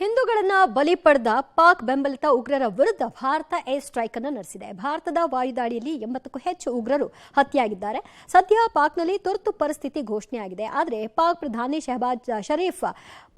ಹಿಂದೂಗಳನ್ನ ಬಲಿ ಪಡೆದ ಪಾಕ್ ಬೆಂಬಲಿತ ಉಗ್ರರ ವಿರುದ್ಧ ಭಾರತ ಏರ್ ಸ್ಟ್ರೈಕ್ ಅನ್ನು ನಡೆಸಿದೆ. ಭಾರತದ ವಾಯುದಾಳಿಯಲ್ಲಿ 80ಕ್ಕೂ ಹೆಚ್ಚು ಉಗ್ರರು ಹತ್ಯೆಯಾಗಿದ್ದಾರೆ. ಸದ್ಯ ಪಾಕ್ನಲ್ಲಿ ತುರ್ತು ಪರಿಸ್ಥಿತಿ ಘೋಷಣೆಯಾಗಿದೆ. ಆದರೆ ಪಾಕ್ ಪ್ರಧಾನಿ ಶಹಬಾಜ್ ಶರೀಫ್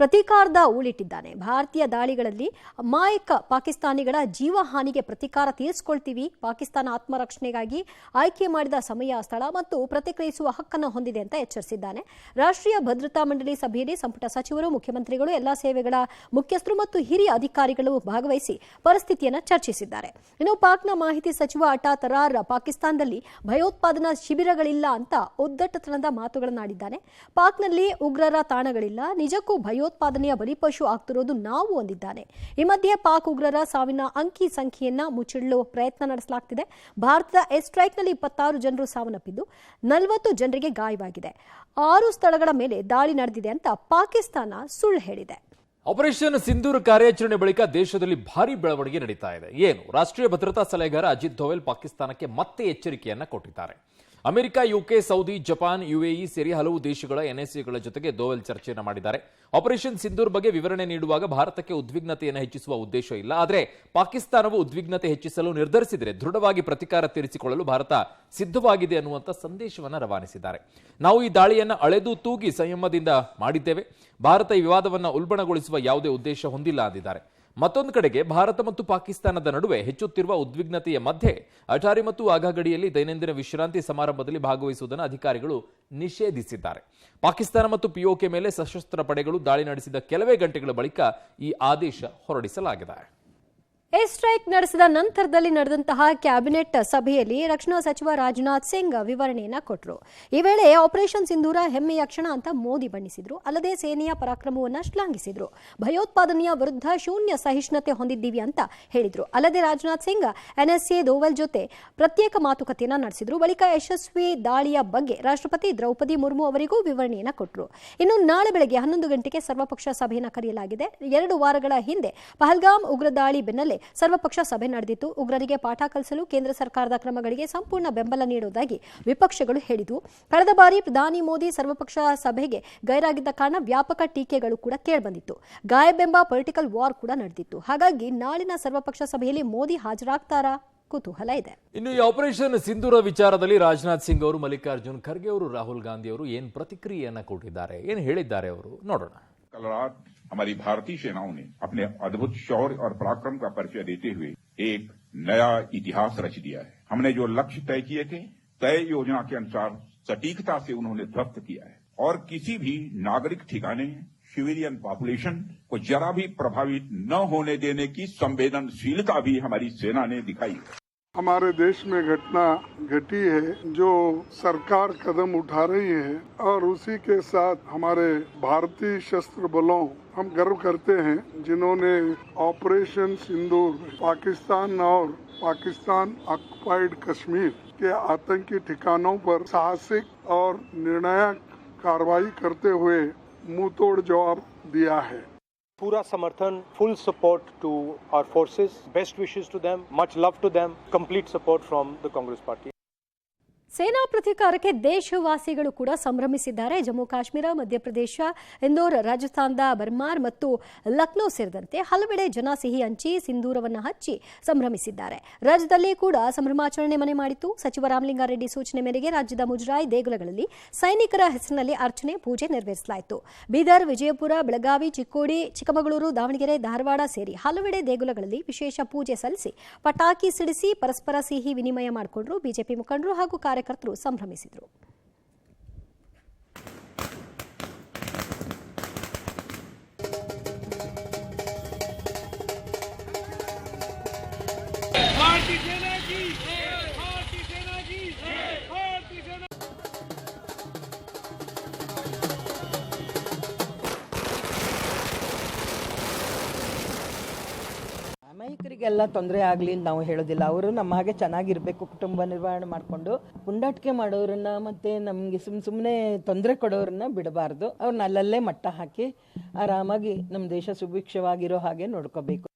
ಪ್ರತೀಕಾರದ ಊಳಿಟ್ಟಿದ್ದಾನೆ. ಭಾರತೀಯ ದಾಳಿಗಳಲ್ಲಿ ಅಮಾಯಕ ಪಾಕಿಸ್ತಾನಿಗಳ ಜೀವಹಾನಿಗೆ ಪ್ರತೀಕಾರ ತೀರಿಸಿಕೊಳ್ತೀವಿ. ಪಾಕಿಸ್ತಾನ ಆತ್ಮರಕ್ಷಣೆಗಾಗಿ ಆಯ್ಕೆ ಮಾಡಿದ ಸಮಯ, ಸ್ಥಳ ಮತ್ತು ಪ್ರತಿಕ್ರಿಯಿಸುವ ಹಕ್ಕನ್ನು ಹೊಂದಿದೆ ಅಂತ ಎಚ್ಚರಿಸಿದ್ದಾನೆ. ರಾಷ್ಟ್ರೀಯ ಭದ್ರತಾ ಮಂಡಳಿ ಸಭೆಯಲ್ಲಿ ಸಂಪುಟ ಸಚಿವರು, ಮುಖ್ಯಮಂತ್ರಿಗಳು, ಎಲ್ಲಾ ಸೇವೆಗಳ ಮುಖ್ಯಸ್ಥರು ಮತ್ತು ಹಿರಿಯ ಅಧಿಕಾರಿಗಳು ಭಾಗವಹಿಸಿ ಪರಿಸ್ಥಿತಿಯನ್ನು ಚರ್ಚಿಸಿದ್ದಾರೆ. ಇನ್ನು ಪಾಕ್ನ ಮಾಹಿತಿ ಸಚಿವ ಅಟಾ ತರಾರ್ ಪಾಕಿಸ್ತಾನದಲ್ಲಿ ಭಯೋತ್ಪಾದನಾ ಶಿಬಿರಗಳಿಲ್ಲ ಅಂತ ಉದ್ದಟತನದ ಮಾತುಗಳನ್ನಾಡಿದ್ದಾನೆ. ಪಾಕ್ನಲ್ಲಿ ಉಗ್ರರ ತಾಣಗಳಿಲ್ಲ, ನಿಜಕ್ಕೂ ಭಯೋತ್ಪಾದನೆಯ ಬಲಿಪಶು ಆಗ್ತಿರೋದು ನಾವು ಅಂದಿದ್ದಾನೆ. ಈ ಮಧ್ಯೆ ಪಾಕ್ ಉಗ್ರರ ಸಾವಿನ ಅಂಕಿ ಸಂಖ್ಯೆಯನ್ನ ಮುಚ್ಚಿಡಲು ಪ್ರಯತ್ನ ನಡೆಸಲಾಗುತ್ತಿದೆ. ಭಾರತದ ಏರ್ ಸ್ಟ್ರೈಕ್ನಲ್ಲಿ 26 ಜನರು ಸಾವನ್ನಪ್ಪಿದ್ದು 40 ಜನರಿಗೆ ಗಾಯವಾಗಿದೆ. 6 ಸ್ಥಳಗಳ ಮೇಲೆ ದಾಳಿ ನಡೆದಿದೆ ಅಂತ ಪಾಕಿಸ್ತಾನ ಸುಳ್ಳು ಹೇಳಿದೆ. ಆಪರೇಷನ್ ಸಿಂಧೂರ್ ಕಾರ್ಯಾಚರಣೆ ಬಳಿಕ ದೇಶದಲ್ಲಿ ಭಾರಿ ಬೆಳವಣಿಗೆ ನಡೀತಾ ಇದೆ. ಏನು? ರಾಷ್ಟ್ರೀಯ ಭದ್ರತಾ ಸಲಹೆಗಾರ ಅಜಿತ್ ದೋವಲ್ ಪಾಕಿಸ್ತಾನಕ್ಕೆ ಮತ್ತೆ ಎಚ್ಚರಿಕೆಯನ್ನ ಕೊಟ್ಟಿದ್ದಾರೆ. America, UK, Saudi, Japan, UAE ಸೇರಿ ಹಲವು ದೇಶಗಳ ಎನ್ಎಸ್ಎಗಳ ಜೊತೆಗೆ ದೋವಲ್ ಚರ್ಚೆಯನ್ನು ಮಾಡಿದ್ದಾರೆ. ಆಪರೇಷನ್ ಸಿಂಧೂರ್ ಬಗ್ಗೆ ವಿವರಣೆ ನೀಡುವಾಗ ಭಾರತಕ್ಕೆ ಉದ್ವಿಗ್ನತೆಯನ್ನು ಹೆಚ್ಚಿಸುವ ಉದ್ದೇಶ ಇಲ್ಲ, ಆದರೆ ಪಾಕಿಸ್ತಾನವು ಉದ್ವಿಗ್ನತೆ ಹೆಚ್ಚಿಸಲು ನಿರ್ಧರಿಸಿದರೆ ದೃಢವಾಗಿ ಪ್ರತೀಕಾರ ತೀರಿಸಿಕೊಳ್ಳಲು ಭಾರತ ಸಿದ್ಧವಾಗಿದೆ ಅನ್ನುವಂಥ ಸಂದೇಶವನ್ನು ರವಾನಿಸಿದ್ದಾರೆ. ನಾವು ಈ ದಾಳಿಯನ್ನು ಅಳೆದು ತೂಗಿ ಸಂಯಮದಿಂದ ಮಾಡಿದ್ದೇವೆ. ಭಾರತ ಈ ವಿವಾದವನ್ನು ಉಲ್ಬಣಗೊಳಿಸುವ ಯಾವುದೇ ಉದ್ದೇಶ ಹೊಂದಿಲ್ಲ ಅಂದಿದ್ದಾರೆ. ಮತ್ತೊಂದು ಕಡೆಗೆ ಭಾರತ ಮತ್ತು ಪಾಕಿಸ್ತಾನದ ನಡುವೆ ಹೆಚ್ಚುತ್ತಿರುವ ಉದ್ವಿಗ್ನತೆಯ ಮಧ್ಯೆ ಅಟಾರಿ ಮತ್ತು ವಾಘಾ ಗಡಿಯಲ್ಲಿ ದೈನಂದಿನ ವಿಶ್ರಾಂತಿ ಸಮಾರಂಭದಲ್ಲಿ ಭಾಗವಹಿಸುವುದನ್ನು ಅಧಿಕಾರಿಗಳು ನಿಷೇಧಿಸಿದ್ದಾರೆ. ಪಾಕಿಸ್ತಾನ ಮತ್ತು ಪಿಒಕೆ ಮೇಲೆ ಸಶಸ್ತ್ರ ಪಡೆಗಳು ದಾಳಿ ನಡೆಸಿದ ಕೆಲವೇ ಗಂಟೆಗಳ ಬಳಿಕ ಈ ಆದೇಶ ಹೊರಡಿಸಲಾಗಿದೆ. ಏರ್ ಸ್ಟ್ರೈಕ್ ನಡೆಸಿದ ನಂತರದಲ್ಲಿ ನಡೆದಂತಹ ಕ್ಯಾಬಿನೆಟ್ ಸಭೆಯಲ್ಲಿ ರಕ್ಷಣಾ ಸಚಿವ ರಾಜನಾಥ್ ಸಿಂಗ್ ವಿವರಣೆಯನ್ನ ಕೊಟ್ಟರು. ಈ ವೇಳೆ ಆಪರೇಷನ್ ಸಿಂಧೂರ ಹೆಮ್ಮೆಯ ಕ್ಷಣ ಅಂತ ಮೋದಿ ಬಣ್ಣಿಸಿದ್ರು. ಅಲ್ಲದೆ ಸೇನೆಯ ಪರಾಕ್ರಮವನ್ನು ಶ್ಲಾಘಿಸಿದ್ರು. ಭಯೋತ್ಪಾದನೆಯ ವಿರುದ್ಧ ಶೂನ್ಯ ಸಹಿಷ್ಣುತೆ ಹೊಂದಿದ್ದೀವಿ ಅಂತ ಹೇಳಿದ್ರು. ಅಲ್ಲದೆ ರಾಜನಾಥ್ ಸಿಂಗ್ ಎನ್ಎಸ್ಎ ದೋವಲ್ ಜೊತೆ ಪ್ರತ್ಯೇಕ ಮಾತುಕತೆಯನ್ನ ನಡೆಸಿದ್ರು. ಬಳಿಕ ಯಶಸ್ವಿ ದಾಳಿಯ ಬಗ್ಗೆ ರಾಷ್ಟ್ರಪತಿ ದ್ರೌಪದಿ ಮುರ್ಮು ಅವರಿಗೂ ವಿವರಣೆಯನ್ನ ಕೊಟ್ಟರು. ಇನ್ನು ನಾಳೆ ಬೆಳಗ್ಗೆ 11 ಗಂಟೆಗೆ ಸರ್ವಪಕ್ಷ ಸಭೆಯನ್ನು ಕರೆಯಲಾಗಿದೆ. 2 ವಾರಗಳ ಹಿಂದೆ ಪಹಲ್ಗಾಮ್ ಉಗ್ರ ದಾಳಿ ಬೆನ್ನಲ್ಲೇ ಸರ್ವಪಕ್ಷ ಸಭೆ ನಡೆದಿತ್ತು. ಉಗ್ರರಿಗೆ ಪಾಠ ಕಲಿಸಲು ಕೇಂದ್ರ ಸರ್ಕಾರದ ಕ್ರಮಗಳಿಗೆ ಸಂಪೂರ್ಣ ಬೆಂಬಲ ನೀಡುವುದಾಗಿ ವಿಪಕ್ಷಗಳು ಹೇಳಿದವು. ಕಳೆದ ಬಾರಿ ಪ್ರಧಾನಿ ಮೋದಿ ಸರ್ವಪಕ್ಷ ಸಭೆಗೆ ಗೈರಾಗಿದ್ದ ಕಾರಣ ವ್ಯಾಪಕ ಟೀಕೆಗಳು ಕೂಡ ಕೇಳಿಬಂದಿತ್ತು. ಗಾಯಬೆಂಬ ಪೊಲಿಟಿಕಲ್ ವಾರ್ ಕೂಡ ನಡೆದಿತ್ತು. ಹಾಗಾಗಿ ನಾಳಿನ ಸರ್ವಪಕ್ಷ ಸಭೆಯಲ್ಲಿ ಮೋದಿ ಹಾಜರಾಗ್ತಾರಾ? ಕುತೂಹಲ ಇದೆ. ಇನ್ನು ಈ ಆಪರೇಷನ್ ಸಿಂಧೂರ ವಿಚಾರದಲ್ಲಿ ರಾಜನಾಥ್ ಸಿಂಗ್ ಅವರು, ಮಲ್ಲಿಕಾರ್ಜುನ್ ಖರ್ಗೆ ಅವರು, ರಾಹುಲ್ ಗಾಂಧಿ ಅವರು ಏನ್ ಪ್ರತಿಕ್ರಿಯೆಯನ್ನ ಕೊಟ್ಟಿದ್ದಾರೆ, ಏನ್ ಹೇಳಿದ್ದಾರೆ ಅವರು ನೋಡೋಣ. कल रात हमारी भारतीय सेनाओं ने अपने अद्भुत शौर्य और पराक्रम का परिचय देते हुए एक नया इतिहास रच दिया है. हमने जो लक्ष्य तय किए थे, तय योजना के अनुसार सटीकता से उन्होंने ध्वस्त किया है और किसी भी नागरिक ठिकाने, सिविलियन पॉपुलेशन को जरा भी प्रभावित न होने देने की संवेदनशीलता भी हमारी सेना ने दिखाई है. हमारे देश में घटना घटी है जो सरकार कदम उठा रही है और उसी के साथ हमारे भारतीय सशस्त्र बलों, हम गर्व करते हैं जिन्होंने ऑपरेशन सिंदूर पाकिस्तान और पाकिस्तान ऑक्युपाइड कश्मीर के आतंकी ठिकानों पर साहसिक और निर्णायक कार्रवाई करते हुए मुंहतोड़ जवाब दिया है. पूरा समर्थन, full support to our forces, best wishes to them, much love to them, complete support from the Congress party. ಸೇನಾ ಪ್ರತೀಕಾರಕ್ಕೆ ದೇಶವಾಸಿಗಳು ಕೂಡ ಸಂಭ್ರಮಿಸಿದ್ದಾರೆ. ಜಮ್ಮು ಕಾಶ್ಮೀರ, ಮಧ್ಯಪ್ರದೇಶ, ಇಂದೋರ್, ರಾಜಸ್ಥಾನದ ಬರ್ಮಾರ್ ಮತ್ತು ಲಕ್ನೋ ಸೇರಿದಂತೆ ಹಲವೆಡೆ ಜನ ಸಿಹಿ ಹಂಚಿ ಸಿಂಧೂರವನ್ನು ಹಚ್ಚಿ ಸಂಭ್ರಮಿಸಿದ್ದಾರೆ. ರಾಜ್ಯದಲ್ಲಿ ಕೂಡ ಸಂಭ್ರಮಾಚರಣೆ ಮನೆ ಮಾಡಿತು. ಸಚಿವ ರಾಮಲಿಂಗಾರೆಡ್ಡಿ ಸೂಚನೆ ಮೇರೆಗೆ ರಾಜ್ಯದ ಮುಜರಾಯಿ ದೇಗುಲಗಳಲ್ಲಿ ಸೈನಿಕರ ಹೆಸರಿನಲ್ಲಿ ಅರ್ಚನೆ, ಪೂಜೆ ನೆರವೇರಿಸಲಾಯಿತು. ಬೀದರ್, ವಿಜಯಪುರ, ಬೆಳಗಾವಿ, ಚಿಕ್ಕೋಡಿ, ಚಿಕ್ಕಮಗಳೂರು, ದಾವಣಗೆರೆ, ಧಾರವಾಡ ಸೇರಿ ಹಲವೆಡೆ ದೇಗುಲಗಳಲ್ಲಿ ವಿಶೇಷ ಪೂಜೆ ಸಲ್ಲಿಸಿ ಪಟಾಕಿ ಸಿಡಿಸಿ ಪರಸ್ಪರ ಸಿಹಿ ವಿನಿಮಯ ಮಾಡಿಕೊಂಡರು. ಬಿಜೆಪಿ ಮುಖಂಡರು ಹಾಗೂ ಕಾರ್ಯಕರ್ತರು ಸಂಭ್ರಮಿಸಿದರು. ಅಮಾಯಕರಿಗೆಲ್ಲ ತೊಂದರೆ ಆಗಲಿ ಅಂತ ನಾವು ಹೇಳೋದಿಲ್ಲ. ಅವರು ನಮ್ಮ ಹಾಗೆ ಚೆನ್ನಾಗಿರಬೇಕು, ಕುಟುಂಬ ನಿರ್ವಹಣೆ ಮಾಡಿಕೊಂಡು ಪುಂಡಾಟಿಕೆ ಮಾಡೋರನ್ನ ಮತ್ತೆ ನಮಗೆ ಸುಮ್ಮನೆ ತೊಂದರೆ ಕೊಡೋರನ್ನ ಬಿಡಬಾರ್ದು. ಅವ್ರನ್ನ ಅಲ್ಲಲ್ಲೇ ಮಟ್ಟ ಹಾಕಿ ಆರಾಮಾಗಿ ನಮ್ಮ ದೇಶ ಸುಭಿಕ್ಷವಾಗಿರೋ ಹಾಗೆ ನೋಡ್ಕೋಬೇಕು.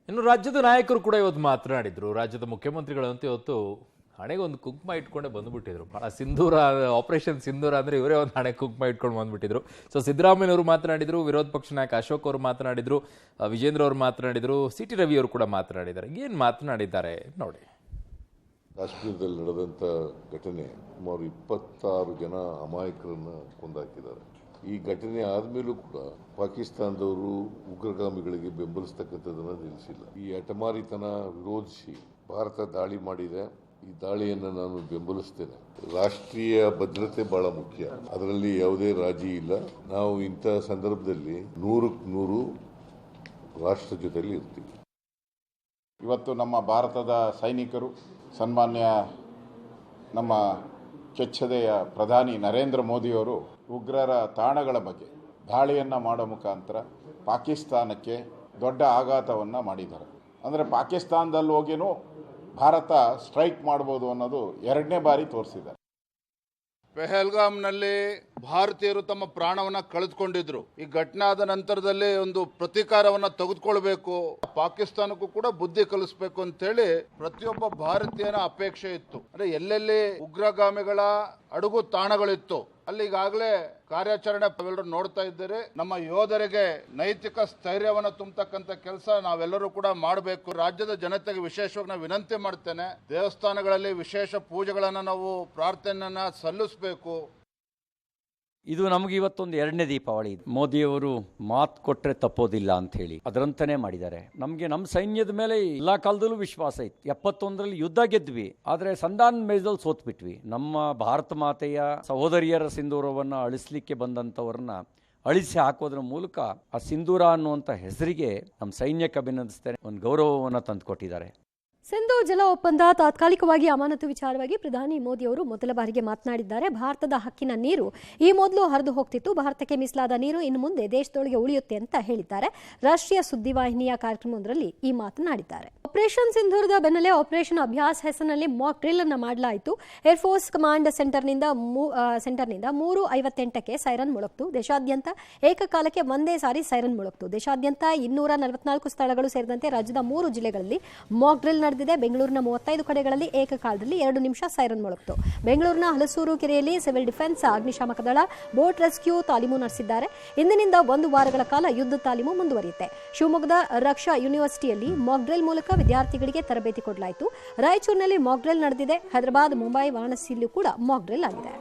ಇನ್ನು ರಾಜ್ಯದ ನಾಯಕರು ಕೂಡ ಇವತ್ತು ಮಾತನಾಡಿದ್ರು. ರಾಜ್ಯದ ಮುಖ್ಯಮಂತ್ರಿಗಳಂತೆ ಇವತ್ತು ಹಣೆಗೆ ಒಂದು ಕುಂಕುಮ ಇಟ್ಕೊಂಡೆ ಬಂದ್ಬಿಟ್ಟಿದ್ರು. ಭಾಳ ಸಿಂಧೂರ, ಆಪರೇಷನ್ ಸಿಂಧೂರ ಅಂದರೆ ಇವರೇ ಒಂದು ಹಣೆ ಕುಂಕುಮ ಇಟ್ಕೊಂಡು ಬಂದ್ಬಿಟ್ಟಿದ್ರು. ಸೊ ಸಿದ್ದರಾಮಯ್ಯನವರು ಮಾತನಾಡಿದರು, ವಿರೋಧ ಪಕ್ಷ ನಾಯಕ ಅಶೋಕ್ ಅವರು ಮಾತನಾಡಿದರು, ವಿಜೇಂದ್ರ ಅವರು ಮಾತನಾಡಿದರು, ಸಿ ಟಿ ರವಿ ಅವರು ಕೂಡ ಮಾತನಾಡಿದ್ದಾರೆ. ಏನು ಮಾತನಾಡಿದ್ದಾರೆ ನೋಡಿ. ಕಾಶ್ಮೀರದಲ್ಲಿ ನಡೆದಂಥ ಘಟನೆ ಸುಮಾರು 26 ಜನ ಅಮಾಯಕರನ್ನು ಕೊಂದಾಕಿದ್ದಾರೆ. ಈ ಘಟನೆ ಆದಮೇಲೂ ಕೂಡ ಪಾಕಿಸ್ತಾನದವರು ಉಗ್ರಗಾಮಿಗಳಿಗೆ ಬೆಂಬಲಿಸ್ತಕ್ಕಂಥದ್ದನ್ನು ನಿಲ್ಲಿಸಿಲ್ಲ. ಈ ಹಠಮಾರಿತನ ವಿರೋಧಿಸಿ ಭಾರತ ದಾಳಿ ಮಾಡಿದೆ. ಈ ದಾಳಿಯನ್ನು ನಾನು ಬೆಂಬಲಿಸ್ತೇನೆ. ರಾಷ್ಟ್ರೀಯ ಭದ್ರತೆ ಬಹಳ ಮುಖ್ಯ, ಅದರಲ್ಲಿ ಯಾವುದೇ ರಾಜಿ ಇಲ್ಲ. ನಾವು ಇಂಥ ಸಂದರ್ಭದಲ್ಲಿ 100% ರಾಷ್ಟ್ರ ಜೊತೆಯಲ್ಲಿ ಇರ್ತೀವಿ. ಇವತ್ತು ನಮ್ಮ ಭಾರತದ ಸೈನಿಕರು, ಸನ್ಮಾನ್ಯ ನಮ್ಮ ಕೆಚ್ಚೆದೆಯ ಪ್ರಧಾನಿ ನರೇಂದ್ರ ಮೋದಿಯವರು ಉಗ್ರರ ತಾಣಗಳ ಬಗ್ಗೆ ದಾಳಿಯನ್ನು ಮಾಡೋ ಮುಖಾಂತರ ಪಾಕಿಸ್ತಾನಕ್ಕೆ ದೊಡ್ಡ ಆಘಾತವನ್ನು ಮಾಡಿದ್ದಾರೆ. ಅಂದರೆ ಪಾಕಿಸ್ತಾನದಲ್ಲಿ ಹೋಗಿನೂ ಭಾರತ ಸ್ಟ್ರೈಕ್ ಮಾಡ್ಬೋದು ಅನ್ನೋದು 2ನೇ ಬಾರಿ ತೋರಿಸಿದ್ದಾರೆ. ಪೆಹಲ್ಗಾಮ್ನಲ್ಲಿ ಭಾರತೀಯರು ತಮ್ಮ ಪ್ರಾಣವನ್ನ ಕಳೆದುಕೊಂಡಿದ್ರು. ಈ ಘಟನೆ ಆದ ನಂತರದಲ್ಲಿ ಒಂದು ಪ್ರತೀಕಾರವನ್ನ ತೆಗೆದುಕೊಳ್ಬೇಕು, ಪಾಕಿಸ್ತಾನಕ್ಕೂ ಕೂಡ ಬುದ್ಧಿ ಕಲಿಸಬೇಕು ಅಂತೇಳಿ ಪ್ರತಿಯೊಬ್ಬ ಭಾರತೀಯನ ಅಪೇಕ್ಷೆ ಇತ್ತು. ಅಂದ್ರೆ ಎಲ್ಲೆಲ್ಲಿ ಉಗ್ರಗಾಮಿಗಳ ಅಡುಗು ತಾಣಗಳಿತ್ತು ಅಲ್ಲಿ ಈಗಾಗಲೇ ಕಾರ್ಯಾಚರಣೆ ತಾವೆಲ್ಲರೂ ನೋಡ್ತಾ ಇದ್ದೀರಿ. ನಮ್ಮ ಯೋಧರಿಗೆ ನೈತಿಕ ಸ್ಥೈರ್ಯವನ್ನು ತುಂಬತಕ್ಕಂಥ ಕೆಲಸ ನಾವೆಲ್ಲರೂ ಕೂಡ ಮಾಡಬೇಕು. ರಾಜ್ಯದ ಜನತೆಗೆ ವಿಶೇಷವಾಗಿ ನಾನು ವಿನಂತಿ ಮಾಡ್ತೇನೆ, ದೇವಸ್ಥಾನಗಳಲ್ಲಿ ವಿಶೇಷ ಪೂಜೆಗಳನ್ನು ನಾವು ಪ್ರಾರ್ಥನೆಯನ್ನ ಸಲ್ಲಿಸಬೇಕು. ಇದು ನಮಗೆ ಇವತ್ತೊಂದು 2ನೇ ದೀಪಾವಳಿ. ಮೋದಿಯವರು ಮಾತು ಕೊಟ್ಟರೆ ತಪ್ಪೋದಿಲ್ಲ ಅಂತ ಹೇಳಿ ಅದರಂತಾನೆ ಮಾಡಿದ್ದಾರೆ. ನಮಗೆ ನಮ್ಮ ಸೈನ್ಯದ ಮೇಲೆ ಎಲ್ಲಾ ಕಾಲದಲ್ಲೂ ವಿಶ್ವಾಸ ಇತ್ತು. 71ರಲ್ಲಿ ಯುದ್ಧ ಗೆದ್ವಿ, ಆದರೆ ಸಂಧಾನ ಮೇಜಲ್ಲಿ ಸೋತ್ಬಿಟ್ವಿ. ನಮ್ಮ ಭಾರತ ಮಾತೆಯ ಸಹೋದರಿಯರ ಸಿಂಧೂರವನ್ನು ಅಳಿಸ್ಲಿಕ್ಕೆ ಬಂದಂಥವ್ರನ್ನ ಅಳಿಸಿ ಹಾಕೋದ್ರ ಮೂಲಕ ಆ ಸಿಂಧೂರ ಅನ್ನುವಂಥ ಹೆಸರಿಗೆ ನಮ್ಮ ಸೈನ್ಯಕ್ಕೆ ಅಭಿನಂದಿಸ್ತೇನೆ. ಒಂದು ಗೌರವವನ್ನು ತಂದುಕೊಟ್ಟಿದ್ದಾರೆ. ಸಿಂಧೂ ಜಲ ಒಪ್ಪಂದ ತಾತ್ಕಾಲಿಕವಾಗಿ ಅಮಾನತು ವಿಚಾರವಾಗಿ ಪ್ರಧಾನಿ ಮೋದಿ ಅವರು ಮೊದಲ ಬಾರಿಗೆ ಮಾತನಾಡಿದ್ದಾರೆ. ಭಾರತದ ಹಕ್ಕಿನ ನೀರು ಈ ಮೊದಲು ಹರಿದು ಹೋಗ್ತಿತ್ತು, ಭಾರತಕ್ಕೆ ಮೀಸಲಾದ ನೀರು ಇನ್ನು ಮುಂದೆ ದೇಶದೊಳಗೆ ಉಳಿಯುತ್ತೆ ಅಂತ ಹೇಳಿದ್ದಾರೆ. ರಾಷ್ಟ್ರೀಯ ಸುದ್ದಿವಾಹಿನಿಯ ಕಾರ್ಯಕ್ರಮವೊಂದರಲ್ಲಿ ಈ ಮಾತನಾಡಿದ್ದಾರೆ. ಆಪರೇಷನ್ ಸಿಂಧೂರದ ಬೆನ್ನಲ್ಲೇ ಆಪರೇಷನ್ ಅಭ್ಯಾಸ್ ಹೆಸರಿನಲ್ಲಿ ಮಾಕ್ ಡ್ರಿಲ್ ಅನ್ನು ಮಾಡಲಾಯಿತು. ಏರ್ಫೋರ್ಸ್ ಕಮಾಂಡ್ ಸೆಂಟರ್ನಿಂದ 3:58ಕ್ಕೆ ಸೈರನ್ ಮೊಳಗ್ತು. ದೇಶಾದ್ಯಂತ ಏಕಕಾಲಕ್ಕೆ ಒಂದೇ ಸಾರಿ ಸೈರನ್ ಮೊಳಗ್ತು. ದೇಶಾದ್ಯಂತ 244 ಸ್ಥಳಗಳು ಸೇರಿದಂತೆ ರಾಜ್ಯದ 3 ಜಿಲ್ಲೆಗಳಲ್ಲಿ ಮಾಕ್ ಡ್ರಿಲ್ ನಡೆದಿದೆ. ಬೆಂಗಳೂರಿನ 35 ಕಡೆಗಳಲ್ಲಿ ಏಕಕಾಲದಲ್ಲಿ 2 ನಿಮಿಷ ಸೈರನ್ ಮೊಳಗ್ತು. ಬೆಂಗಳೂರಿನ ಹಲಸೂರು ಕೆರೆಯಲ್ಲಿ ಸಿವಿಲ್ ಡಿಫೆನ್ಸ್, ಅಗ್ನಿಶಾಮಕ ದಳ, ಬೋಟ್ ರೆಸ್ಕ್ಯೂ ತಾಲೀಮು ನಡೆಸಿದ್ದಾರೆ. ಇಂದಿನಿಂದ 1 ವಾರಗಳ ಕಾಲ ಯುದ್ಧ ತಾಲೀಮು ಮುಂದುವರಿಯುತ್ತೆ. ಶಿವಮೊಗ್ಗದ ರಕ್ಷಾ ಯೂನಿವರ್ಸಿಟಿಯಲ್ಲಿ ಮಾಕ್ ಡ್ರಿಲ್ ಮೂಲಕ ವಿದ್ಯಾರ್ಥಿಗಳಿಗೆ ತರಬೇತಿ ಕೊಡಲಾಯಿತು. ರಾಯಚೂರಿನಲ್ಲಿ ಮಾಕ್ ಡ್ರಿಲ್ ನಡೆದಿದೆ. ಹೈದರಾಬಾದ್, ಮುಂಬೈ, ವಾರಾಣಸಿಯಲ್ಲೂ ಕೂಡ ಮಾಕ್ ಡ್ರಿಲ್ ಆಗಿದೆ.